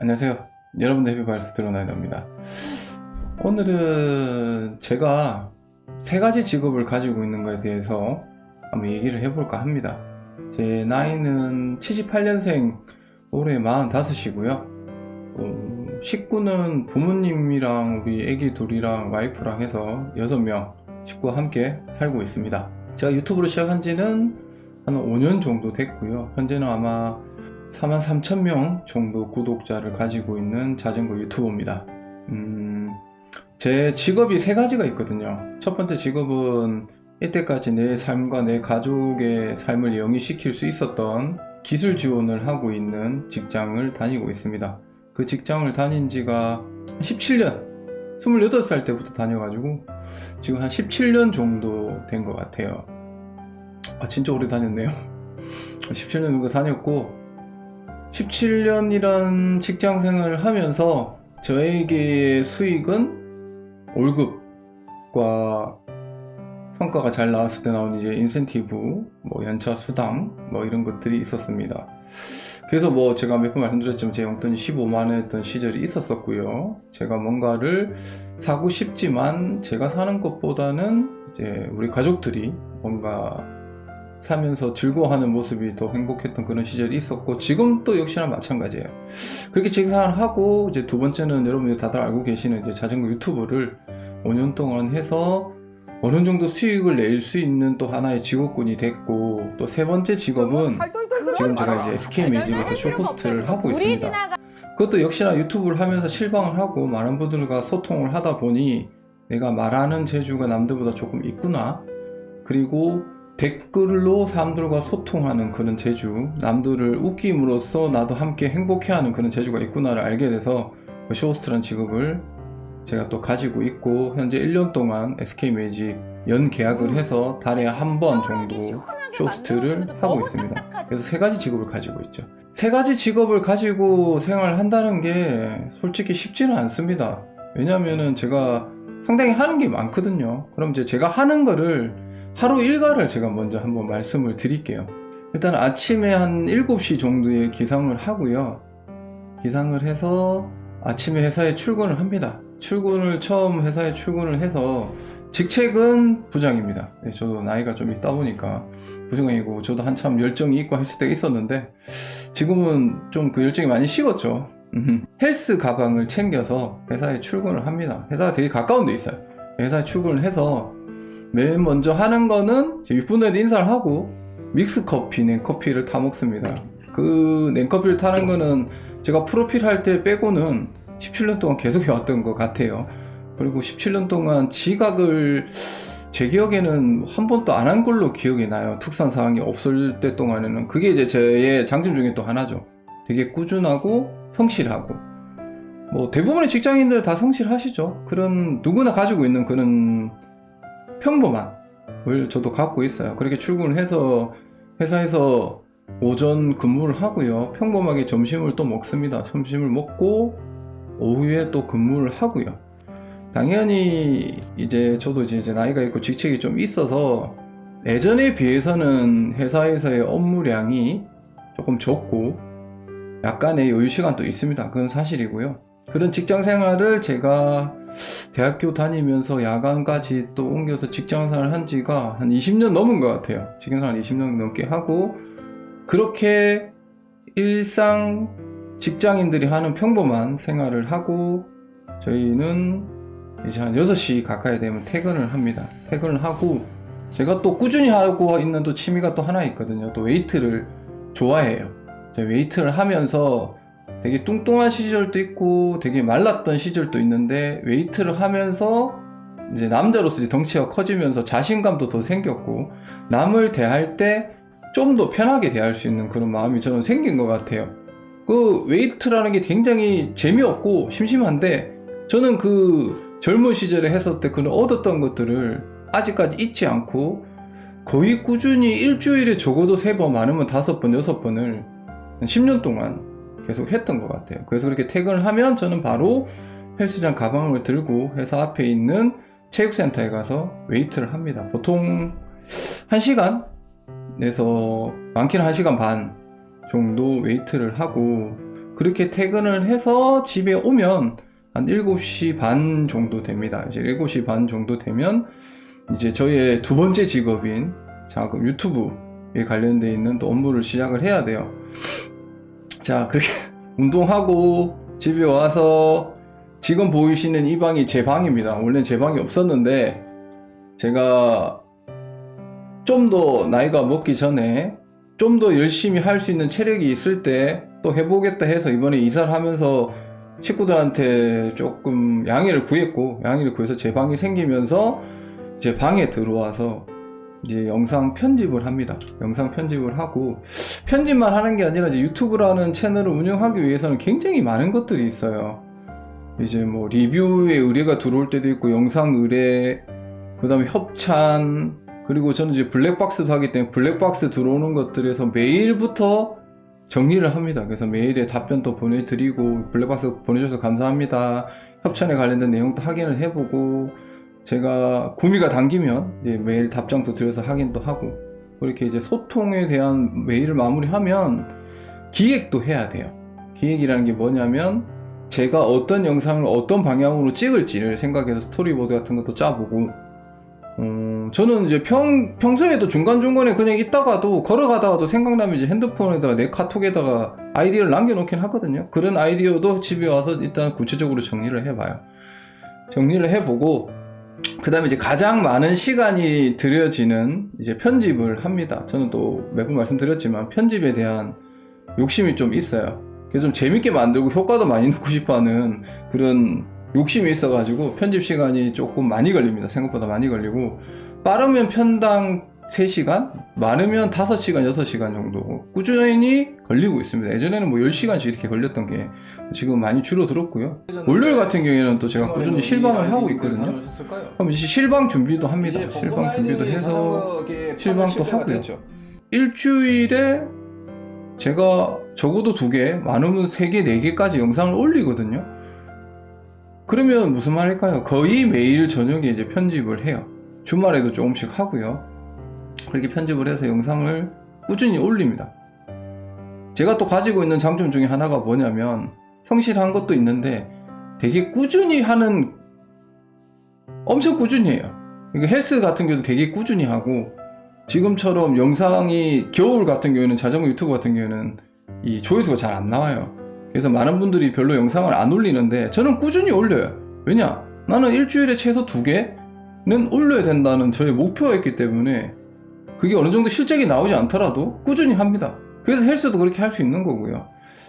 안녕하세요. 여러분들 해피바이러스 드러나이다입니다. 오늘은 제가 세 가지 직업을 가지고 있는 것에 대해서 한번 얘기를 해볼까 합니다. 제 나이는 78년생, 올해 45이고요. 식구는 부모님이랑 우리 애기 둘이랑 와이프랑 해서 6명 식구와 함께 살고 있습니다. 제가 유튜브를 시작한 지는 한 5년 정도 됐고요. 현재는 아마 43,000명 정도 구독자를 가지고 있는 자전거 유튜버입니다. 제 직업이 세 가지가 있거든요. 첫 번째 직업은 이때까지 내 삶과 내 가족의 삶을 영위시킬 수 있었던 기술 지원을 하고 있는 직장을 다니고 있습니다. 그 직장을 다닌 지가 17년, 28살 때부터 다녀가지고 지금 한 17년 정도 된 것 같아요. 진짜 오래 다녔네요. 17년 정도 다녔고 17년이란 직장 생활을 하면서 저에게 수익은 월급과 성과가 잘 나왔을 때 나온 이제 인센티브, 연차 수당, 이런 것들이 있었습니다. 그래서 제가 몇 번 말씀드렸지만 제 용돈이 15만원이었던 시절이 있었었고요. 제가 뭔가를 사고 싶지만 제가 사는 것보다는 이제 우리 가족들이 뭔가 사면서 즐거워하는 모습이 더 행복했던 그런 시절이 있었고, 지금 또 역시나 마찬가지예요. 그렇게 직장을 하고 이제 두 번째는 여러분들이 다들 알고 계시는 이제 자전거 유튜브를 5년 동안 해서 어느 정도 수익을 낼 수 있는 또 하나의 직업군이 됐고, 또 세 번째 직업은 지금 제가 이제 SK 매직에서 쇼호스트를 하고 있습니다. 그것도 역시나 유튜브를 하면서 실방을 하고 많은 분들과 소통을 하다 보니 내가 말하는 재주가 남들보다 조금 있구나, 그리고 댓글로 사람들과 소통하는 그런 재주, 남들을 웃김으로써 나도 함께 행복해하는 그런 재주가 있구나를 알게 돼서 그 쇼호스트라는 직업을 제가 또 가지고 있고, 현재 1년 동안 SK 매직 연 계약을 해서 달에 한 번 정도 쇼호스트를 하고 있습니다. 그래서 세 가지 직업을 가지고 있죠. 세 가지 직업을 가지고 생활을 한다는 게 솔직히 쉽지는 않습니다. 왜냐면은 제가 상당히 하는 게 많거든요. 그럼 이제 제가 하는 거를 하루 일과를 제가 먼저 한번 말씀을 드릴게요. 일단 아침에 한 7시 정도에 기상을 하고요. 기상을 해서 아침에 회사에 출근을 합니다. 처음 회사에 출근을 해서 직책은 부장입니다. 저도 나이가 좀 있다 보니까 부장이고, 저도 한참 열정이 있고 했을 때가 있었는데 지금은 좀 그 열정이 많이 식었죠. 헬스 가방을 챙겨서 회사에 출근을 합니다. 회사가 되게 가까운 데 있어요. 회사에 출근을 해서 맨 먼저 하는 거는 윗분들한테 인사를 하고 믹스커피, 냉커피를 타 먹습니다. 그 냉커피를 타는 거는 제가 프로필 할 때 빼고는 17년 동안 계속 해왔던 것 같아요. 그리고 17년 동안 지각을 제 기억에는 한 번도 안 한 걸로 기억이 나요. 특수한 상황이 없을 때 동안에는. 그게 이제 제 장점 중에 또 하나죠. 되게 꾸준하고 성실하고, 대부분의 직장인들 다 성실하시죠. 그런 누구나 가지고 있는 그런 평범함을 저도 갖고 있어요. 그렇게 출근을 해서 회사에서 오전 근무를 하고요. 평범하게 점심을 또 먹습니다. 점심을 먹고 오후에 또 근무를 하고요. 당연히 저도 이제 나이가 있고 직책이 좀 있어서 예전에 비해서는 회사에서의 업무량이 조금 적고 약간의 여유 시간도 있습니다. 그건 사실이고요. 그런 직장 생활을 제가 대학교 다니면서 야간까지 또 옮겨서 직장생활을 한 지가 한 20년 넘은 것 같아요. 직장생활 20년 넘게 하고, 그렇게 일상 직장인들이 하는 평범한 생활을 하고 저희는 이제 한 6시 가까이 되면 퇴근을 합니다. 퇴근을 하고, 제가 또 꾸준히 하고 있는 또 취미가 또 하나 있거든요. 또 웨이트를 좋아해요. 제가 웨이트를 하면서 되게 뚱뚱한 시절도 있고 되게 말랐던 시절도 있는데, 웨이트를 하면서 이제 남자로서 덩치가 커지면서 자신감도 더 생겼고, 남을 대할 때 좀 더 편하게 대할 수 있는 그런 마음이 저는 생긴 것 같아요. 그 웨이트라는 게 굉장히 재미없고 심심한데, 저는 그 젊은 시절에 했을 때 그런 얻었던 것들을 아직까지 잊지 않고 거의 꾸준히 일주일에 적어도 3번, 많으면 5번, 6번을 10년 동안 계속 했던 것 같아요. 그래서 그렇게 퇴근을 하면 저는 바로 헬스장 가방을 들고 회사 앞에 있는 체육센터에 가서 웨이트를 합니다. 보통 1시간 내서 많게는 1시간 반 정도 웨이트를 하고, 그렇게 퇴근을 해서 집에 오면 한 7시 반 정도 됩니다. 이제 7시 반 정도 되면 이제 저희의 두 번째 직업인 그럼 유튜브에 관련되어 있는 또 업무를 시작을 해야 돼요. 자, 그렇게 운동하고 집에 와서 지금 보이시는 이 방이 제 방입니다. 원래는 제 방이 없었는데 제가 좀 더 나이가 먹기 전에 좀 더 열심히 할 수 있는 체력이 있을 때 또 해보겠다 해서 이번에 이사를 하면서 식구들한테 조금 양해를 구해서 제 방이 생기면서 제 방에 들어와서 이제 영상 편집을 합니다. 영상 편집을 하고, 편집만 하는 게 아니라 이제 유튜브라는 채널을 운영하기 위해서는 굉장히 많은 것들이 있어요. 이제 뭐 리뷰의 의뢰가 들어올 때도 있고, 영상 의뢰, 그 다음에 협찬, 그리고 저는 이제 블랙박스도 하기 때문에 블랙박스 들어오는 것들에서 메일부터 정리를 합니다. 그래서 메일에 답변도 보내드리고, 블랙박스 보내줘서 감사합니다, 협찬에 관련된 내용도 확인을 해보고, 제가 구미가 당기면 이제 메일 답장도 드려서 확인도 하고, 그렇게 이제 소통에 대한 메일을 마무리하면 기획도 해야 돼요. 기획이라는 게 뭐냐면 제가 어떤 영상을 어떤 방향으로 찍을지를 생각해서 스토리보드 같은 것도 짜보고, 저는 이제 평소에도 중간중간에 그냥 있다가도 걸어가다가도 생각나면 이제 핸드폰에다가 내 카톡에다가 아이디어를 남겨놓긴 하거든요. 그런 아이디어도 집에 와서 일단 구체적으로 정리를 해봐요. 정리를 해보고, 그 다음에 이제 가장 많은 시간이 들여지는 이제 편집을 합니다. 저는 또 몇 번 말씀드렸지만 편집에 대한 욕심이 좀 있어요. 그래서 좀 재밌게 만들고 효과도 많이 넣고 싶어 하는 그런 욕심이 있어가지고 편집 시간이 조금 많이 걸립니다. 생각보다 많이 걸리고, 빠르면 편당 3시간, 많으면 5시간, 6시간 정도 꾸준히 걸리고 있습니다. 예전에는 뭐 10시간씩 이렇게 걸렸던 게 지금 많이 줄어들었고요. 월요일 같은 경우에는 또 제가 꾸준히 실방을 하고 있거든요. 그럼 이제 실방 준비도 합니다. 실방 준비도 해서 실방도 하고요. 일주일에 제가 적어도 2개, 많으면 3개, 4개까지 영상을 올리거든요. 그러면 무슨 말일까요? 거의 매일 저녁에 이제 편집을 해요. 주말에도 조금씩 하고요. 그렇게 편집을 해서 영상을 꾸준히 올립니다. 제가 또 가지고 있는 장점 중에 하나가 뭐냐면, 성실한 것도 있는데 되게 꾸준히 하는, 엄청 꾸준히 해요. 헬스 같은 경우도 되게 꾸준히 하고, 지금처럼 영상이 겨울 같은 경우에는, 자전거 유튜브 같은 경우에는 이 조회수가 잘 안 나와요. 그래서 많은 분들이 별로 영상을 안 올리는데 저는 꾸준히 올려요. 왜냐? 나는 일주일에 최소 2개는 올려야 된다는 저의 목표가 있기 때문에, 그게 어느 정도 실적이 나오지 않더라도 꾸준히 합니다. 그래서 헬스도 그렇게 할 수 있는 거고요.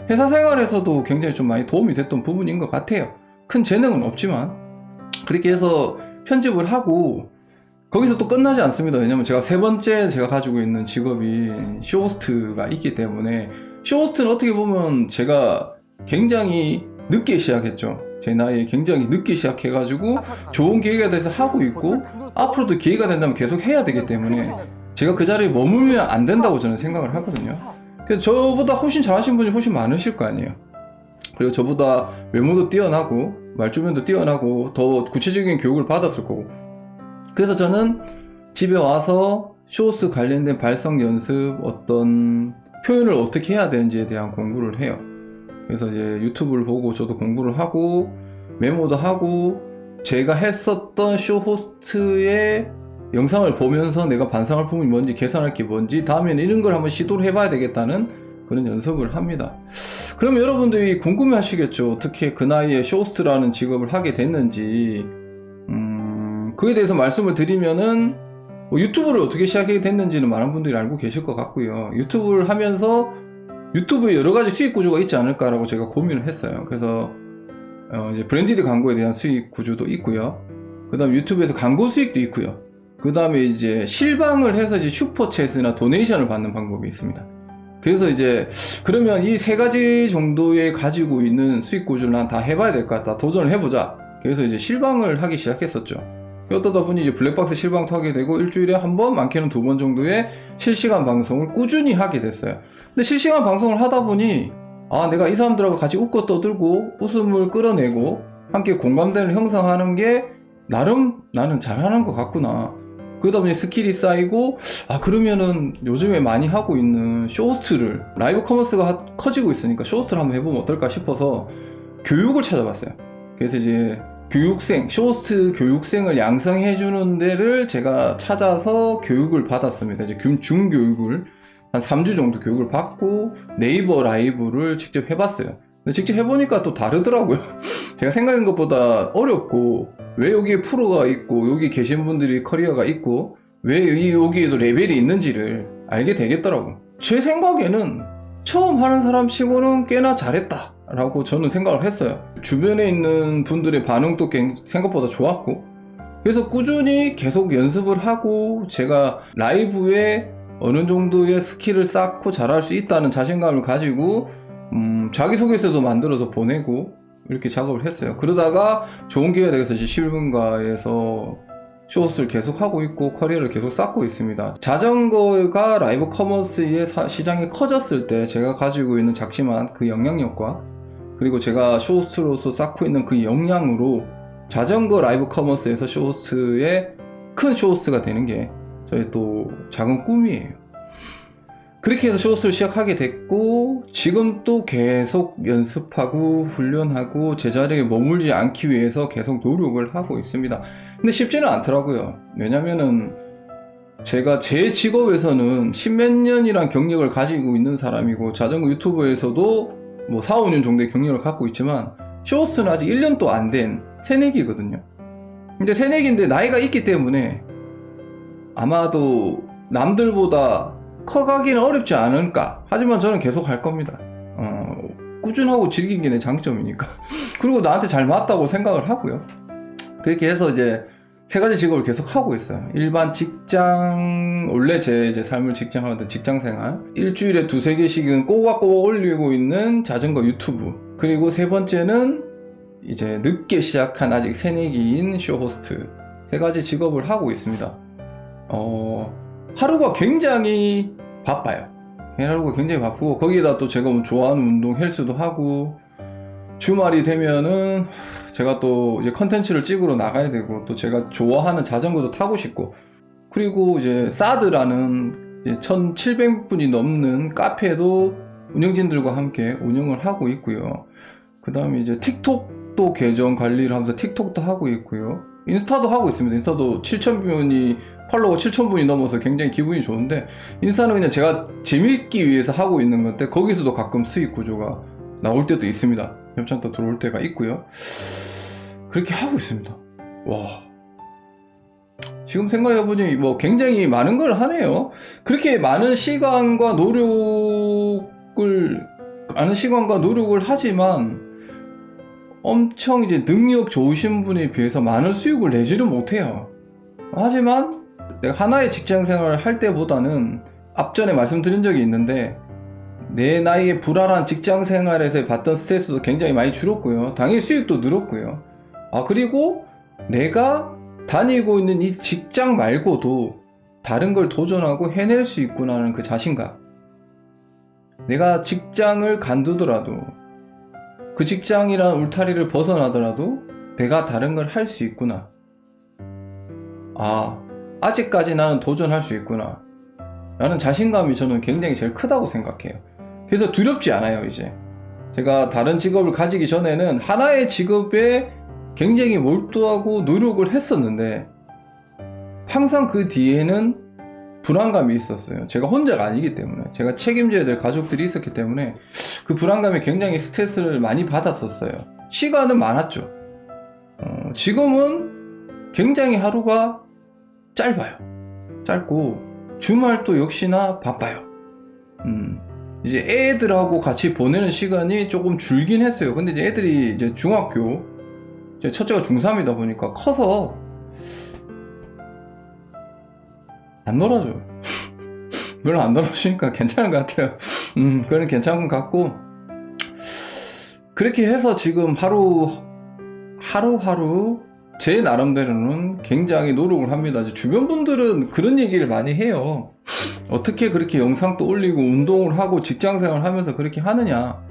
회사 생활에서도 굉장히 좀 많이 도움이 됐던 부분인 것 같아요. 큰 재능은 없지만 그렇게 해서 편집을 하고, 거기서 또 끝나지 않습니다. 왜냐면 제가 세 번째 제가 가지고 있는 직업이 쇼호스트가 있기 때문에, 쇼호스트는 어떻게 보면 제가 굉장히 늦게 시작했죠. 제 나이에 굉장히 늦게 시작해가지고 좋은 기회가 돼서 하고 있고, 앞으로도 기회가 된다면 계속 해야 되기 때문에 제가 그 자리에 머물면 안 된다고 저는 생각을 하거든요. 그래서 저보다 훨씬 잘하신 분이 훨씬 많으실 거 아니에요. 그리고 저보다 외모도 뛰어나고 말주변도 뛰어나고 더 구체적인 교육을 받았을 거고, 그래서 저는 집에 와서 쇼호스 관련된 발성 연습, 어떤 표현을 어떻게 해야 되는지에 대한 공부를 해요. 그래서 이제 유튜브를 보고 저도 공부를 하고 메모도 하고, 제가 했었던 쇼호스트의 영상을 보면서 내가 반성할 부분이 뭔지, 개선할 게 뭔지, 다음에는 이런 걸 한번 시도를 해봐야 되겠다는 그런 연습을 합니다. 그럼 여러분들이 궁금해 하시겠죠. 어떻게 그 나이에 쇼호스트라는 직업을 하게 됐는지. 그에 대해서 말씀을 드리면은, 유튜브를 어떻게 시작하게 됐는지는 많은 분들이 알고 계실 것 같고요. 유튜브를 하면서 유튜브에 여러 가지 수익 구조가 있지 않을까라고 제가 고민을 했어요. 그래서 이제 브랜디드 광고에 대한 수익 구조도 있고요. 그 다음에 유튜브에서 광고 수익도 있고요. 그 다음에 이제 실방을 해서 이제 슈퍼챗이나 도네이션을 받는 방법이 있습니다. 그래서 이제 그러면 이 3가지 정도의 가지고 있는 수익 구조를 난 다 해봐야 될 것 같다, 도전을 해보자. 그래서 이제 실방을 하기 시작했었죠. 어떠다 보니 이제 블랙박스 실방도 하게 되고, 일주일에 1번, 많게는 2번 정도의 실시간 방송을 꾸준히 하게 됐어요. 근데 실시간 방송을 하다 보니, 내가 이 사람들하고 같이 웃고 떠들고 웃음을 끌어내고 함께 공감대를 형성하는 게 나름 나는 잘하는 것 같구나. 그러다 보니 스킬이 쌓이고, 그러면은 요즘에 많이 하고 있는 쇼호스트를, 라이브 커머스가 커지고 있으니까 쇼호스트를 한번 해보면 어떨까 싶어서 교육을 찾아봤어요. 그래서 이제 교육생, 쇼호스트 교육생을 양성해주는 데를 제가 찾아서 교육을 받았습니다. 이제 중교육을 한 3주 정도 교육을 받고 네이버 라이브를 직접 해봤어요. 근데 직접 해보니까 또 다르더라고요. 제가 생각한 것보다 어렵고, 왜 여기에 프로가 있고 여기 계신 분들이 커리어가 있고 왜 여기에도 레벨이 있는지를 알게 되겠더라고요. 제 생각에는 처음 하는 사람 치고는 꽤나 잘했다 라고 저는 생각을 했어요. 주변에 있는 분들의 반응도 생각보다 좋았고, 그래서 꾸준히 계속 연습을 하고 제가 라이브에 어느 정도의 스킬을 쌓고 잘할 수 있다는 자신감을 가지고 자기소개서도 만들어서 보내고 이렇게 작업을 했어요. 그러다가 좋은 기회가 돼서 이제 11분가에서 쇼호스를 계속 하고 있고 커리어를 계속 쌓고 있습니다. 자전거가 라이브 커머스의 시장이 커졌을 때 제가 가지고 있는 작지만 그 영향력과, 그리고 제가 쇼호스트로서 쌓고 있는 그 역량으로 자전거 라이브 커머스에서 쇼호스트의 큰 쇼호스트가 되는 게 저의 또 작은 꿈이에요. 그렇게 해서 쇼호스를 시작하게 됐고, 지금 또 계속 연습하고 훈련하고 제자리에 머물지 않기 위해서 계속 노력을 하고 있습니다. 근데 쉽지는 않더라고요. 왜냐면은 제가 제 직업에서는 십몇 년이란 경력을 가지고 있는 사람이고, 자전거 유튜브에서도 뭐 4, 5년 정도의 경력을 갖고 있지만 쇼호스는 아직 1년도 안 된 새내기거든요. 근데 새내기인데 나이가 있기 때문에 아마도 남들보다 커가기는 어렵지 않을까. 하지만 저는 계속 할 겁니다. 꾸준하고 즐기는 게 내 장점이니까. 그리고 나한테 잘 맞다고 생각을 하고요. 그렇게 해서 이제 세 가지 직업을 계속 하고 있어요. 일반 직장, 원래 제 이제 삶을 직장하던 직장 생활, 일주일에 2-3개씩은 꼬박꼬박 올리고 있는 자전거 유튜브, 그리고 세 번째는 이제 늦게 시작한 아직 새내기인 쇼호스트, 세 가지 직업을 하고 있습니다. 하루가 굉장히 바빠요. 하루가 굉장히 바쁘고, 거기에다 또 제가 좋아하는 운동 헬스도 하고, 주말이 되면은 제가 또 이제 컨텐츠를 찍으러 나가야 되고, 또 제가 좋아하는 자전거도 타고 싶고, 그리고 이제 사드라는 이제 1700분이 넘는 카페도 운영진들과 함께 운영을 하고 있고요. 그 다음에 이제 틱톡도 계정 관리를 하면서 틱톡도 하고 있고요. 인스타도 하고 있습니다. 인스타도 7000분이 팔로워 7000분이 넘어서 굉장히 기분이 좋은데, 인스타는 그냥 제가 재밌기 위해서 하고 있는 건데 거기서도 가끔 수익 구조가 나올 때도 있습니다. 협찬도 들어올 때가 있고요. 그렇게 하고 있습니다. 와, 지금 생각해보니 뭐 굉장히 많은 걸 하네요. 그렇게 많은 시간과 노력을 하지만 엄청 이제 능력 좋으신 분에 비해서 많은 수익을 내지를 못해요. 하지만 내가 하나의 직장 생활을 할 때보다는, 앞전에 말씀드린 적이 있는데, 내 나이에 불안한 직장 생활에서 받던 스트레스도 굉장히 많이 줄었고요. 당연히 수익도 늘었고요. 그리고 내가 다니고 있는 이 직장 말고도 다른 걸 도전하고 해낼 수 있구나는 그 자신감. 내가 직장을 간두더라도, 그 직장이란 울타리를 벗어나더라도 내가 다른 걸 할 수 있구나. 아직까지 나는 도전할 수 있구나 라는 자신감이 저는 굉장히 제일 크다고 생각해요. 그래서 두렵지 않아요. 이제 제가 다른 직업을 가지기 전에는 하나의 직업에 굉장히 몰두하고 노력을 했었는데, 항상 그 뒤에는 불안감이 있었어요. 제가 혼자가 아니기 때문에, 제가 책임져야 될 가족들이 있었기 때문에 그 불안감에 굉장히 스트레스를 많이 받았었어요. 시간은 많았죠. 지금은 굉장히 하루가 짧고 주말도 역시나 바빠요. 이제 애들하고 같이 보내는 시간이 조금 줄긴 했어요. 근데 이제 애들이 이제 중학교, 이제 첫째가 중3이다 보니까 커서 안 놀아줘요. 별로 안 놀아주니까 괜찮은 것 같아요. 그건 괜찮은 것 같고, 그렇게 해서 지금 하루하루 제 나름대로는 굉장히 노력을 합니다. 주변 분들은 그런 얘기를 많이 해요. 어떻게 그렇게 영상도 올리고 운동을 하고 직장생활을 하면서 그렇게 하느냐.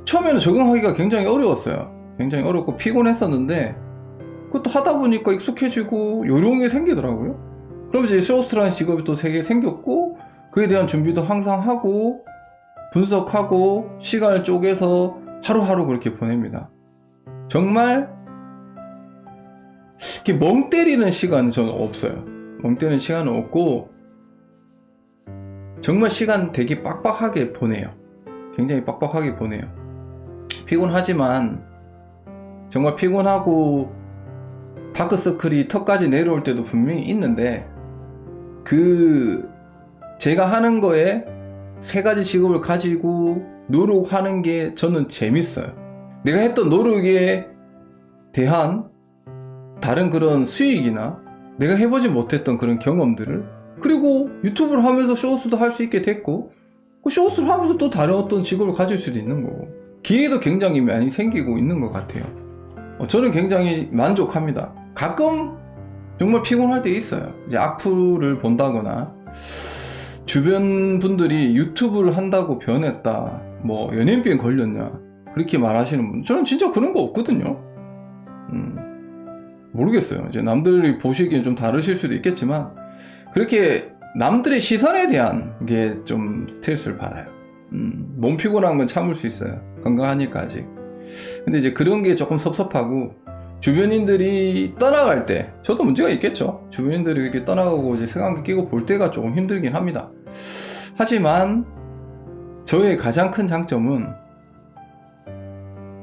처음에는 적응하기가 굉장히 어려웠어요. 굉장히 어렵고 피곤했었는데, 그것도 하다 보니까 익숙해지고 요령이 생기더라고요. 그럼 이제 쇼호스트라는 직업이 또 3개 생겼고, 그에 대한 준비도 항상 하고 분석하고 시간을 쪼개서 하루하루 그렇게 보냅니다. 정말 이렇게 멍 때리는 시간은 저는 없어요. 멍 때리는 시간은 없고 정말 시간 되게 빡빡하게 보내요. 굉장히 빡빡하게 보내요. 피곤하지만 정말 피곤하고 다크서클이 턱까지 내려올 때도 분명히 있는데, 제가 하는 거에 3가지 직업을 가지고 노력하는 게 저는 재밌어요. 내가 했던 노력에 대한 다른 그런 수익이나 내가 해보지 못했던 그런 경험들을, 그리고 유튜브를 하면서 쇼호스도 할 수 있게 됐고, 그 쇼호스를 하면서 또 다른 어떤 직업을 가질 수도 있는 거고, 기회도 굉장히 많이 생기고 있는 것 같아요. 저는 굉장히 만족합니다. 가끔 정말 피곤할 때 있어요. 이제 악플을 본다거나 주변 분들이 유튜브를 한다고 변했다, 뭐 연예인병 걸렸냐 그렇게 말하시는 분, 저는 진짜 그런 거 없거든요. 모르겠어요. 이제 남들이 보시기엔 좀 다르실 수도 있겠지만, 그렇게 남들의 시선에 대한 게 좀 스트레스를 받아요. 몸 피곤한 건 참을 수 있어요. 건강하니까 아직. 근데 이제 그런 게 조금 섭섭하고, 주변인들이 떠나갈 때, 저도 문제가 있겠죠. 주변인들이 이렇게 떠나가고 이제 색안경 끼고 볼 때가 조금 힘들긴 합니다. 하지만 저의 가장 큰 장점은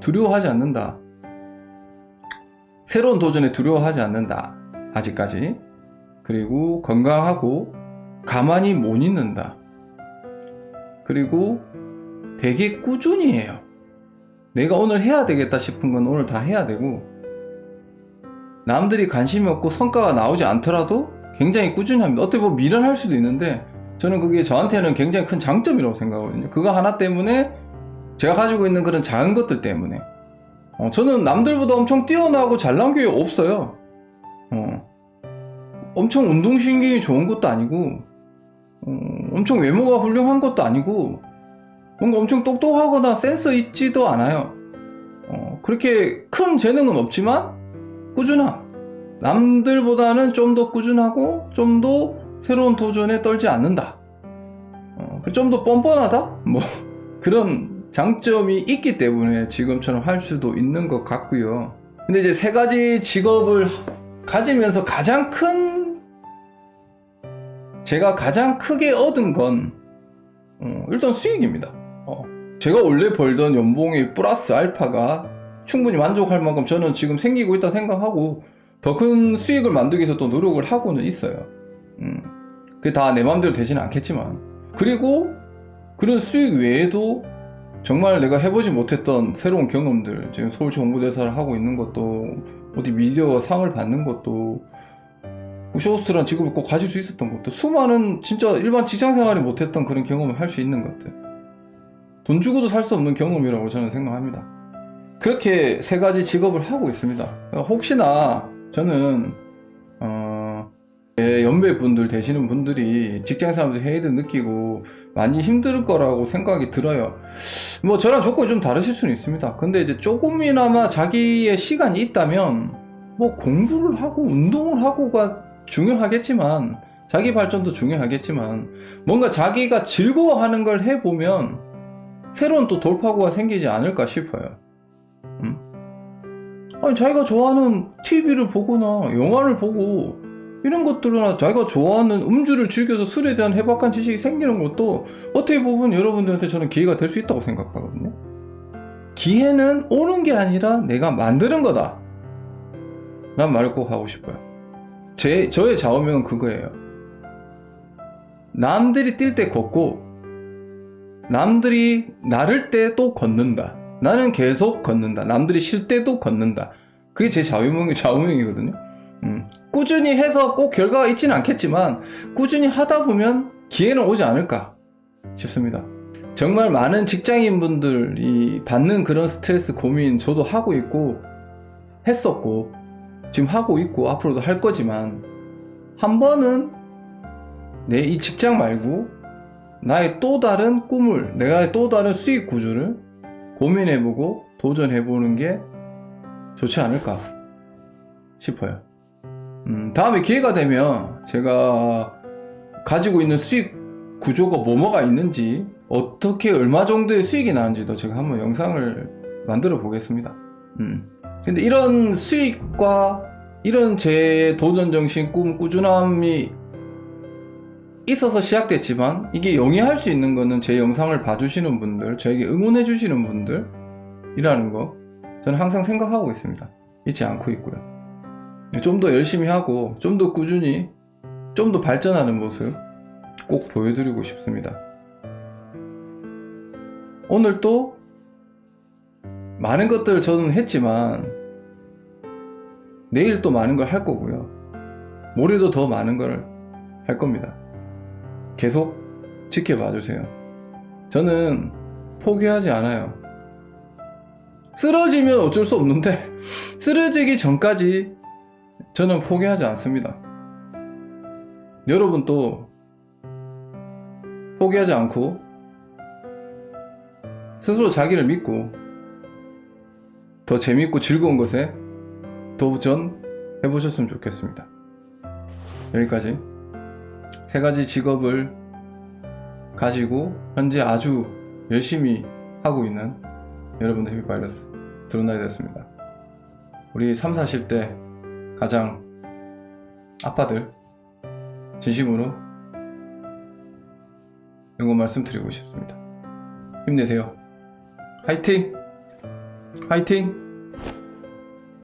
두려워하지 않는다. 새로운 도전에 두려워하지 않는다. 아직까지. 그리고 건강하고 가만히 못 있는다. 그리고 되게 꾸준히 해요. 내가 오늘 해야 되겠다 싶은 건 오늘 다 해야 되고, 남들이 관심이 없고 성과가 나오지 않더라도 굉장히 꾸준히 합니다. 어떻게 보면 미련할 수도 있는데, 저는 그게 저한테는 굉장히 큰 장점이라고 생각하거든요. 그거 하나 때문에, 제가 가지고 있는 그런 작은 것들 때문에 저는 남들보다 엄청 뛰어나고 잘난 게 없어요. 엄청 운동신경이 좋은 것도 아니고, 엄청 외모가 훌륭한 것도 아니고, 뭔가 엄청 똑똑하거나 센스 있지도 않아요. 그렇게 큰 재능은 없지만 꾸준함. 남들보다는 좀 더 꾸준하고 좀 더 새로운 도전에 떨지 않는다. 좀 더 뻔뻔하다? 뭐 그런 장점이 있기 때문에 지금처럼 할 수도 있는 것 같고요. 근데 이제 3가지 직업을 가지면서 제가 가장 크게 얻은 건 일단 수익입니다. 제가 원래 벌던 연봉의 플러스 알파가 충분히 만족할 만큼 저는 지금 생기고 있다 생각하고, 더 큰 수익을 만들기 위해서 또 노력을 하고는 있어요. 그게 다 내 마음대로 되지는 않겠지만, 그리고 그런 수익 외에도 정말 내가 해보지 못했던 새로운 경험들, 지금 서울시 홍보대사를 하고 있는 것도, 어디 미디어 상을 받는 것도, 쇼호스트라는 직업을 꼭 가질 수 있었던 것도, 수많은 진짜 일반 직장생활이 못했던 그런 경험을 할 수 있는 것들, 돈 주고도 살 수 없는 경험이라고 저는 생각합니다. 그렇게 3가지 직업을 하고 있습니다. 혹시나 저는 제 연배분들 되시는 분들이 직장생활에서 해이들 느끼고 많이 힘들 거라고 생각이 들어요. 뭐 저랑 조건이 좀 다르실 수는 있습니다. 근데 이제 조금이나마 자기의 시간이 있다면 뭐 공부를 하고 운동을 하고가 중요하겠지만, 자기 발전도 중요하겠지만, 뭔가 자기가 즐거워하는 걸 해보면 새로운 또 돌파구가 생기지 않을까 싶어요. 아니, 자기가 좋아하는 TV를 보거나 영화를 보고 이런 것들이나 자기가 좋아하는 음주를 즐겨서 술에 대한 해박한 지식이 생기는 것도 어떻게 보면 여러분들한테 저는 기회가 될 수 있다고 생각하거든요. 기회는 오는 게 아니라 내가 만드는 거다 라는 말을 꼭 하고 싶어요. 저의 좌우명은 그거예요. 남들이 뛸 때 걷고, 남들이 나를 때 또 걷는다. 나는 계속 걷는다. 남들이 쉴 때도 걷는다. 그게 제 좌우명이거든요. 꾸준히 해서 꼭 결과가 있지는 않겠지만, 꾸준히 하다 보면 기회는 오지 않을까 싶습니다. 정말 많은 직장인분들이 받는 그런 스트레스, 고민 저도 하고 있고 했었고 지금 하고 있고 앞으로도 할 거지만, 한 번은 내 이 직장 말고 나의 또 다른 꿈을, 내가 또 다른 수익 구조를 고민해보고 도전해보는 게 좋지 않을까 싶어요. 다음에 기회가 되면 제가 가지고 있는 수익 구조가 뭐가 있는지, 어떻게 얼마 정도의 수익이 나는지도 제가 한번 영상을 만들어 보겠습니다. 근데 이런 수익과 이런 제 도전 정신, 꿈, 꾸준함이 있어서 시작됐지만, 이게 영위할 수 있는 거는 제 영상을 봐주시는 분들, 저에게 응원해 주시는 분들이라는 거 저는 항상 생각하고 있습니다. 잊지 않고 있고요. 좀 더 열심히 하고 좀 더 꾸준히 좀 더 발전하는 모습 꼭 보여드리고 싶습니다. 오늘 또 많은 것들을 저는 했지만 내일 또 많은 걸 할 거고요. 모레도 더 많은 걸 할 겁니다. 계속 지켜봐 주세요. 저는 포기하지 않아요. 쓰러지면 어쩔 수 없는데 쓰러지기 전까지 저는 포기하지 않습니다. 여러분 또 포기하지 않고 스스로 자기를 믿고 더 재밌고 즐거운 것에 도전해보셨으면 좋겠습니다. 여기까지 3가지 직업을 가지고 현재 아주 열심히 하고 있는 여러분들 해피바이러스 드론나이드였습니다. 우리 30, 40대 가장 아빠들 진심으로 응원 말씀드리고 싶습니다. 힘내세요. 화이팅! 화이팅!